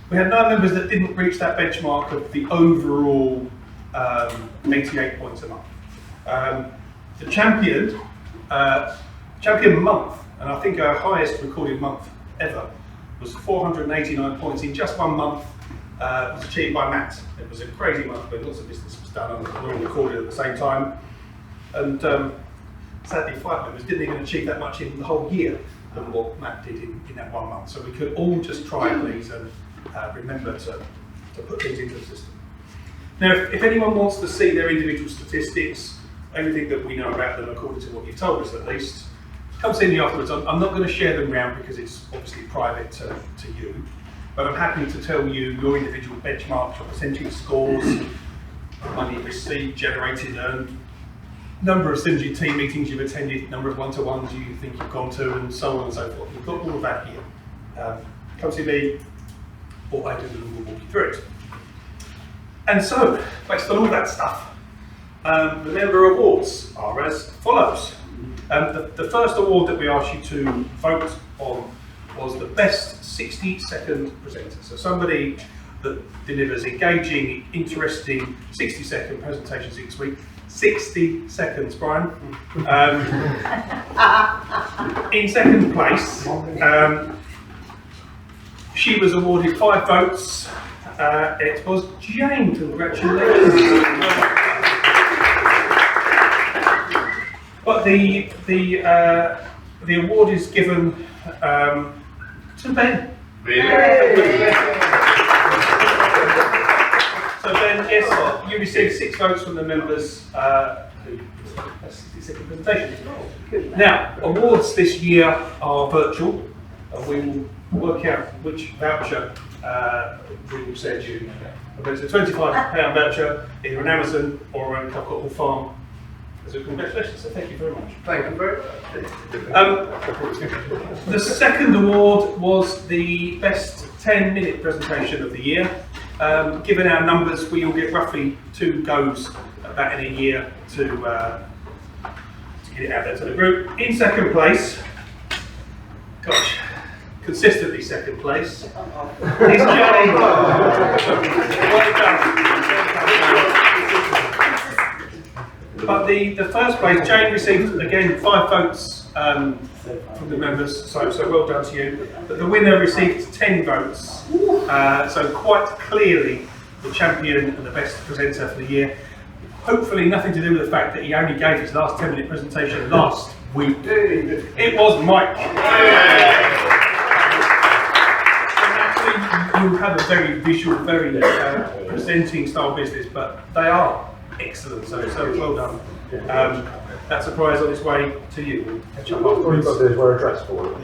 we had 9 members that didn't reach that benchmark of the overall 88 points a month. The champion month, and I think our highest recorded month ever, was 489 points in just 1 month, was achieved by Matt. It was a crazy month when lots of business was done and we all recorded at the same time. And sadly, 5 members didn't even achieve that much in the whole year than what Matt did in that 1 month. So we could all just try, please, and remember to put things into the system. Now, if anyone wants to see their individual statistics, everything that we know about them according to what you've told us at least, come see me afterwards. I'm not going to share them around because it's obviously private to you, but I'm happy to tell you your individual benchmarks, your percentage scores, money received, generated, earned, number of synergy team meetings you've attended, number of one-to-ones you think you've gone to, and so on and so forth. We've got all of that here. Come see me, or I do, and we'll walk you through it. And so, based on all that stuff, the member awards are as follows. The first award that we asked you to vote on was the best 60-second presenter. So somebody that delivers engaging, interesting 60-second presentations each week. 60 seconds, Brian. In second place, she was awarded 5 votes. It was Jane. Congratulations. But the award is given to Ben. So Ben, yes, you received 6 votes from the members who that's 60-second presentation. Now, awards this year are virtual, and we will work out which voucher we will send you. But it's a £25 voucher, either on Amazon or on Cockle Farm. So congratulations, so thank you very much. Thank you very much. The second award was the best 10-minute presentation of the year. Given our numbers, we will get roughly 2 goes at that in a year to get it out there to the group. In second place, gosh, consistently second place, is Jane. Well done. But the first place, Jane received again 5 votes from the members, so well done to you. But the winner received 10 votes, so quite clearly the champion and the best presenter for the year. Hopefully nothing to do with the fact that he only gave his last 10-minute presentation last week. It was Mike. You have a very visual, very presenting style business, but they are excellent, so well done. That surprise on its way to you. We'll catch up afterwards. All you've got to do is wear a dress for it.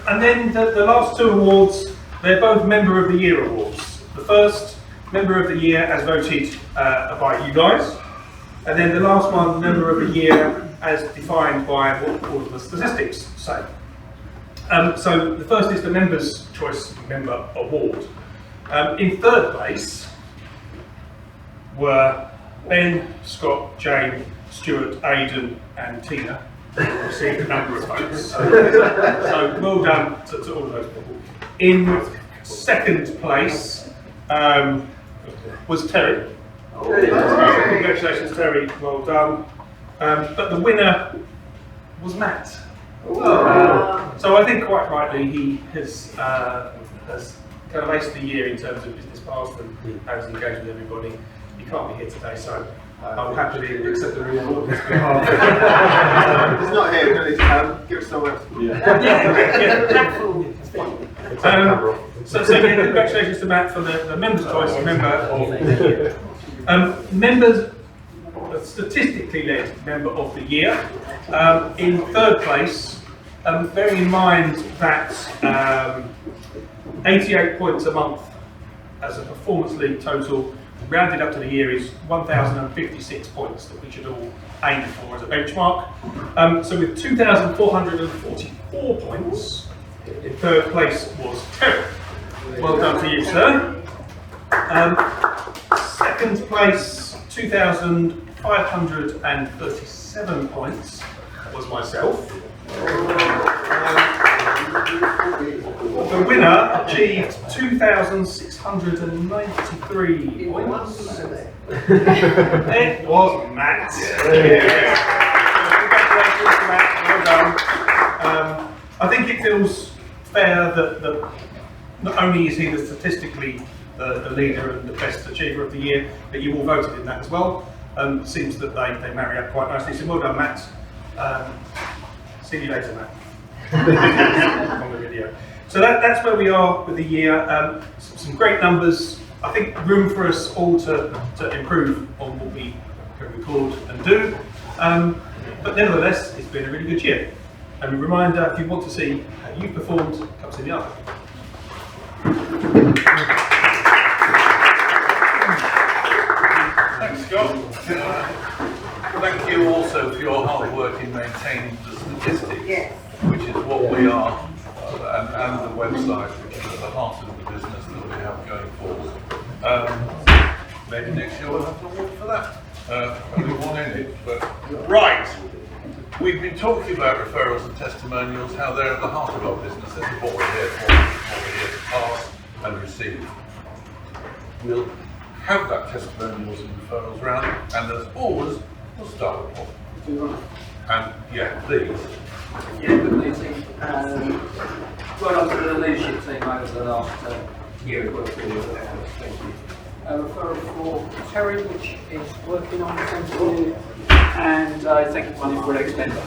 And then the last 2 awards, they're both Member of the Year awards. The first Member of the Year as voted by you guys. And then the last one, member of the year, as defined by what all of the statistics say. So the first is the Members' Choice Member Award. In third place were Ben, Scott, Jane, Stuart, Aidan and Tina, who received a number of votes. So well done to all of those people. In second place was Terry. Congratulations Terry, well done. But the winner was Matt. So I think quite rightly he has kind of aced the year in terms of business past and how he's engaged with everybody. He can't be here today, so I'll happily accept the reward on his behalf. He's not here, really. Give us someone else. So congratulations to Matt for the Members' Choice Member of the Year. Members, statistically led Member of the Year. In third place, bearing in mind that 88 points a month as a performance league total, rounded up to the year, is 1,056 points that we should all aim for as a benchmark. So with 2,444 points, in third place was Terry. Well done to you, sir. Second place, 2,537 points, was myself. The winner achieved 2,693 points. It was Matt. Congratulations, Matt. Well done. I think it feels fair that not only is he statistically the leader and the best achiever of the year, but you all voted in that as well. Seems that they marry up quite nicely. So well done, Matt. See you later, Matt. On the video. So that's where we are with the year. Some great numbers. I think room for us all to improve on what we can record and do. But nevertheless, it's been a really good year. And a reminder, if you want to see how you've performed, come see the other. Thanks, Scott. Thank you also for your hard work in maintaining the statistics, which is what we are, and the website, which is at the heart of the business that we have going forward. Maybe next year we'll have to award for that. Only one in it, but right. We've been talking about referrals and testimonials, how they're at the heart of our business. This is what we're here for, what we're here to pass and receive. We'll have that testimonials and referrals round, and as always, we'll start with Paul. And yeah, please. Yeah, good meeting. Well done to the leadership team over the last year of work. Thank you. A referral for Terry, which is working on essentially, and thank you money for an extender.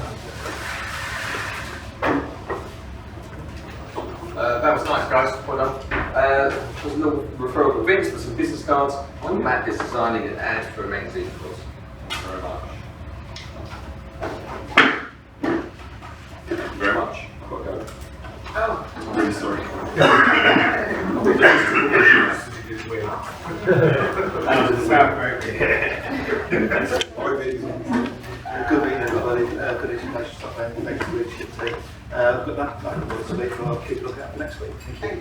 That was nice, guys. Well done. There's a little referral for Vince for some business cards. On Matt is designing an ad for a magazine, of course. Thank you very much. Thank you very much. I've got to go. Oh, I'm really sorry. That doesn't sound very good. Good meeting everybody, good education stuff there, thanks to the leadership team. But that concludes me, so I'll keep looking at next week. Thank you.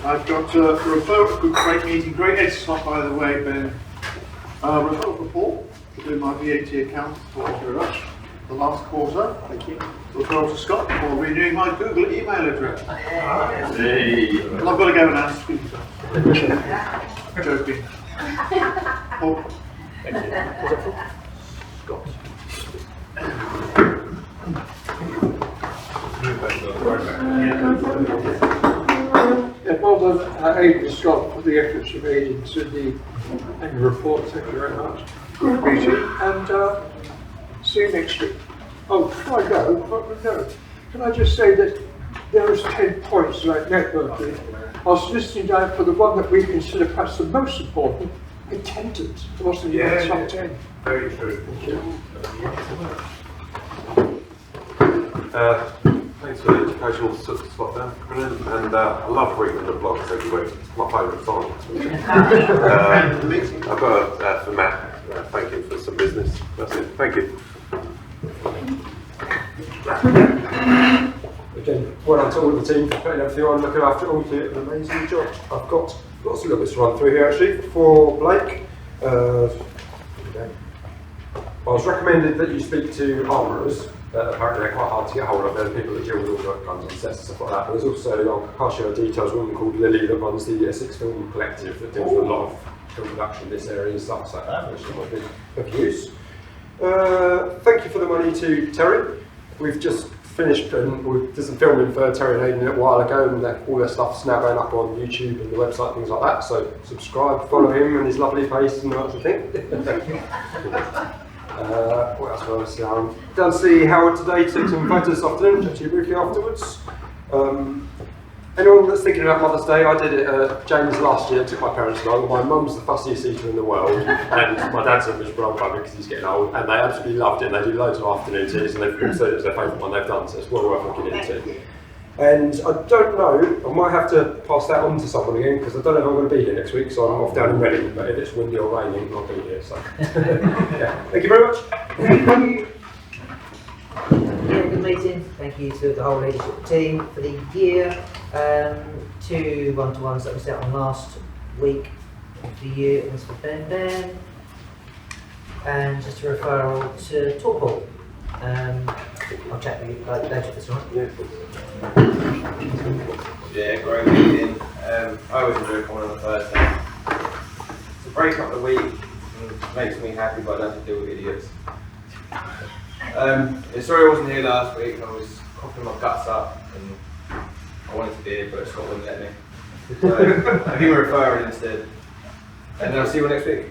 I've got a referral, good, great meeting, great exercise by the way, Ben. Referral for Paul to do my VAT account for the last quarter. Thank you. Referral to Scott for renewing my Google email address. Hey. Well, I've got to go and ask you. Joking. Paul. Thank you. Scott. Yeah, well done, Aidan Scott, for the efforts you made into the annual report. Thank you very much. Good meeting, and see you next week. Oh, before I go, can I just say that there is 10 points like networking. I was listening down for the one that we consider perhaps the most important, attendance. It wasn't even top 10. Very true. Thank you. Thanks for the educational spot there. Brilliant. And I love reading the blogs every week. It's my favourite time. I've got for Matt, thank you for some business. That's it. Thank you. Again, well done to all of the team for putting everything on, looking after it all, doing an amazing job. I've got lots of little bits to run through here actually. For Blake, I was recommended that you speak to armourers. Apparently they're quite hard to get hold of. They're the people that deal with all the guns and sets and stuff like that. There's also, I'll pass you our details, a woman called Lily that runs the Essex Film Collective that deals with a lot of film production in this area and stuff like that, which might be of use. Thank you for the money to Terry. We've just finished and we did some filming for Terry and Hayden a while ago, and all their stuff's now going up on YouTube and the website, things like that. So subscribe, follow him and his lovely face and that sort of thing. What else will I say? I'm down to see Howard today, took some photos this afternoon, chat to you briefly afterwards. Anyone that's thinking about Mother's Day, I did it at James last year, took my parents along. My mum's the fussiest eater in the world, and my dad's a miserable old bugger because he's getting old, and they absolutely loved it, and they do loads of afternoon teas, and they've said it was their favourite one they've done, so it's well worth looking into. And I don't know, I might have to pass that on to someone again, because I don't know if I'm going to be here next week, so I'm off down in Reading, but if it's windy or raining, I'll be here, so. Yeah. Thank you very much. Yeah, good meeting. Thank you to the whole leadership team for the year. 2 one-to-ones that we set on last week of the year was for Ben. And just a referral to Talkball. I'll chat with you later if it's all right. Yeah, great meeting. I always enjoy coming on a Thursday. It's a break up the week and makes me happy, but I don't have to deal with idiots. Sorry I wasn't here last week. I was coughing my guts up and I wanted to be here, but Scott wouldn't let me. So I'll give him a referral instead. And then I'll see you next week.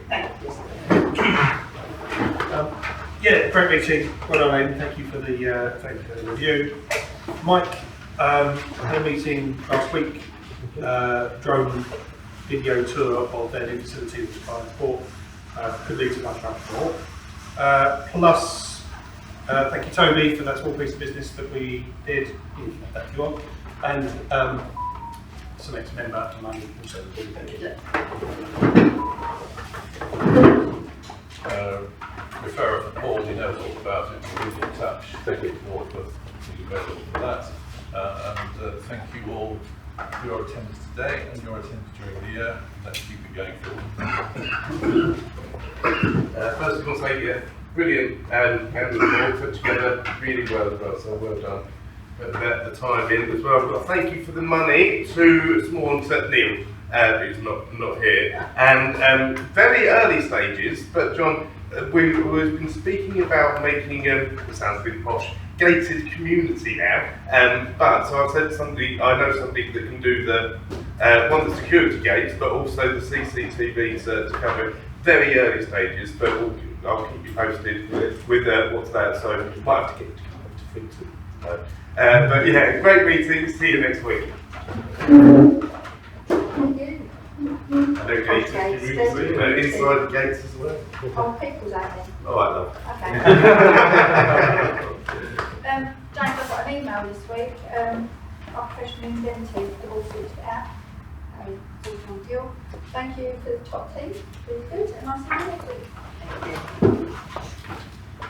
Yeah, great meeting. Well done, Aidan. Thank you for the review. Mike, I had a meeting last week, drone video tour of their new facility, which I bought. Could lead to much more. Plus, thank you, Toby, for that small piece of business that we did, if you want. And select member money also. Thank you. Referral for Paul, he knows all about it, we'll be in touch. Thank you for that. And thank you all for your attendance today and your attendance during the year. Let's keep it going forward. First of all, say brilliant and all put together really well as well, so well done. About the time in as well. But thank you for the money to Small and Neil, who's not here. And very early stages, but John, we've been speaking about making it sounds really posh, gated community now. But so I've said I know somebody that can do the the security gates, but also the CCTV to cover very early stages. But I'll keep you posted with what's that. So you might have to get to Finton. But yeah, great meeting. See you next week. I know gates inside the gates as well. Oh, people's admin. Oh, I love. Okay. James, I've got an email this week. Our professional incentive, they've all sorted it out. Full-time deal. Thank you for the top team. Really good. And I'll see you next week.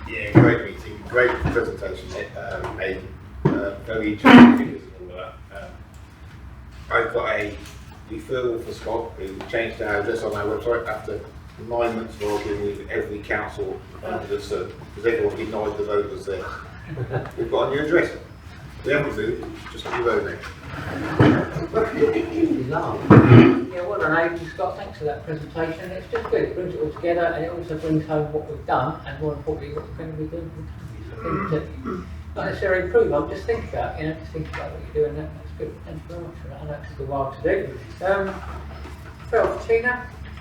Yeah, great meeting, great presentation. Very interesting figures and all that. I've got a referral for Scott who changed our address on our website after 9 months of arguing with every council under the sun because everyone denied the vote was there. We've got a new address. We haven't moved, just a new road name. Yeah, well done, Aidan, Scott. Thanks for that presentation. It's just good. It brings it all together, and it also brings home what we've done, and more importantly, what we're going to be doing. Not necessarily improve. I'll just think about, just think about what you're doing. That's good. Thank you very much for that. I know it took a while to do. Phil, Tina,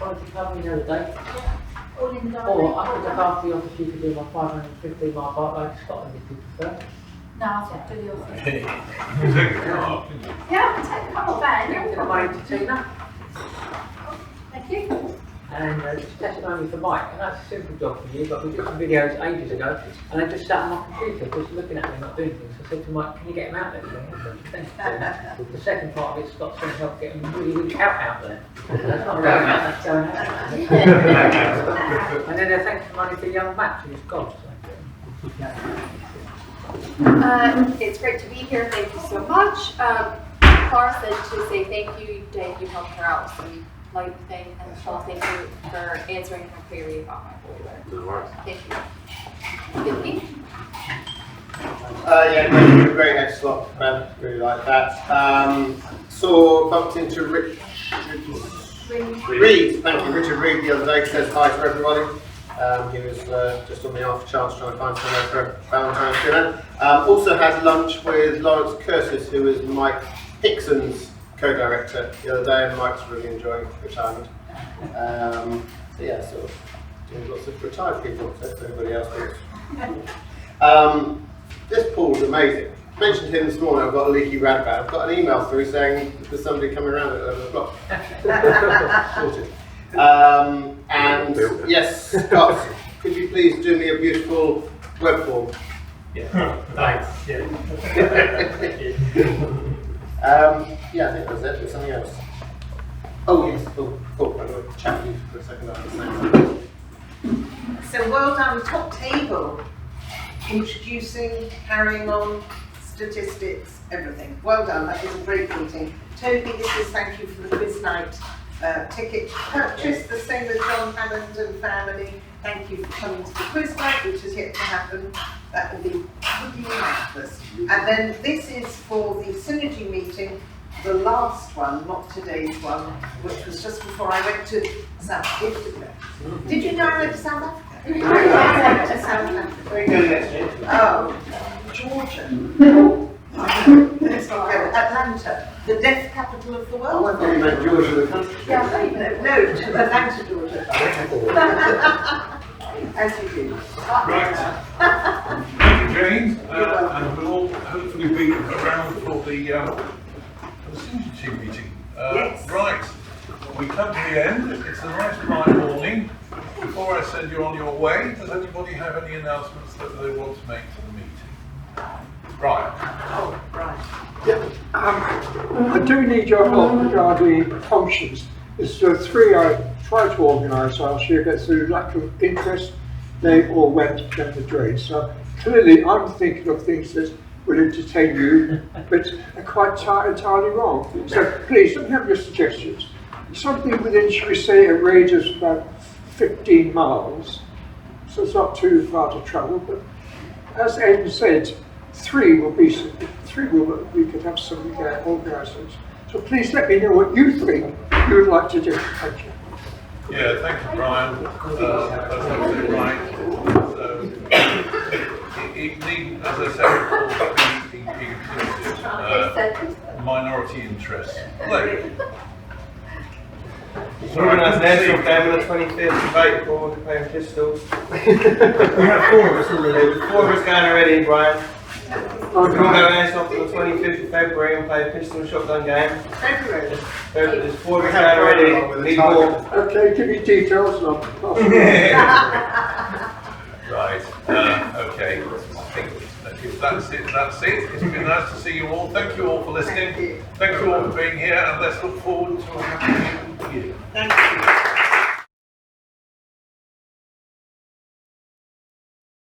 wanted to cover me the other day. Yeah, all in the diary. Or I could look after the office. You could do my 550 mile bike ride to Scotland if you prefer. No, I'll have to do the office. You take a car, can you? Yeah, I can take a couple of vans. Thank you, Tina. Thank you. and it's testimony for Mike, and that's a simple job for you, but we did some videos ages ago, and I just sat on my computer, just looking at me, not doing things. I said to Mike, can you get him out there? He went, "What do you think?" The second part of it's got some help getting really out there. That's not going out, that's going out. And then they're thanking money for young Matt, who's gone. It's great to be here. Thank you so much. Clara said to say thank you, Dave. You helped her out with some light thing, and Paul, thank you for answering her query about my boiler. Thank you. Vicky? Yeah, great, excellent, man. Really like that. Bumped into Reed. Thank you, Richard Reed, the other day. Says hi to everybody. He was just on the off chance trying to find somewhere for Valentine's dinner. Also had lunch with Lawrence Curtis, who is Mike Hickson's co-director the other day, and Mike's really enjoying retirement. So yeah, sort of doing lots of retired people, so everybody else does. This pool's amazing. I mentioned him this morning. I've got a leaky radband. I've got an email through saying there's somebody coming around at 11 o'clock. Sorted. And yes, Scott, could you please do me a beautiful web form? Yeah. Thanks. Yeah. Yeah, I think that's it. There's something else. Oh yes. Oh, cool. I'm going to chat to you for a second after saying. So well done, top table. Introducing, carrying on, statistics, everything. Well done, that was a great meeting. Toby, this is thank you for the quiz night ticket purchase, the same as John Hammond and family. Thank you for coming to the quiz night, which is yet to happen. That will be pretty marvellous. And then this is for the synergy meeting, the last one, not today's one, which was just before I went to South Africa. Did you know I went to South Africa? I went to South Africa. Where are you going next year? Oh, Georgia. Let's not go. Atlanta, the death capital of the world. I thought you meant Georgia, the country. Yeah, no, Atlanta, Georgia. As you do. Right. Thank you, James. And we'll all hopefully be around for the synergy team meeting. Yes. Right. We come to the end. It's a nice bright morning. Before I send you on your way, does anybody have any announcements that they want to make to the meeting? Right. Oh, right. Yeah, I do need your help regarding functions. There's three I tried to organise last year, but through lack of interest, they all went down the drain. So clearly I'm thinking of things that will entertain you, but are quite entirely wrong. So please, let me have your suggestions. Something within, shall we say, a radius of about 15 miles, so it's not too far to travel, but as Ed said, we could have something there organisers. So please let me know what you think you would like to do. Thank you. Yeah, thank you, Brian. That's absolutely right. So, it need, as I said, be inclusive, minority interests. Organised an airsoft game on the 25th of April, we're playing pistols. We have 4 of us already. 4 of us going already, Brian. We're going to go airsoft on the 25th of February and play a pistol and shotgun game. February? There's 4 of us going already, need more. Okay, give me details and I'll Right, okay. I think that's it. It's been nice to see you all. Thank you all for listening. Thank you all for being here, and let's look forward to a happy new year. Thank you.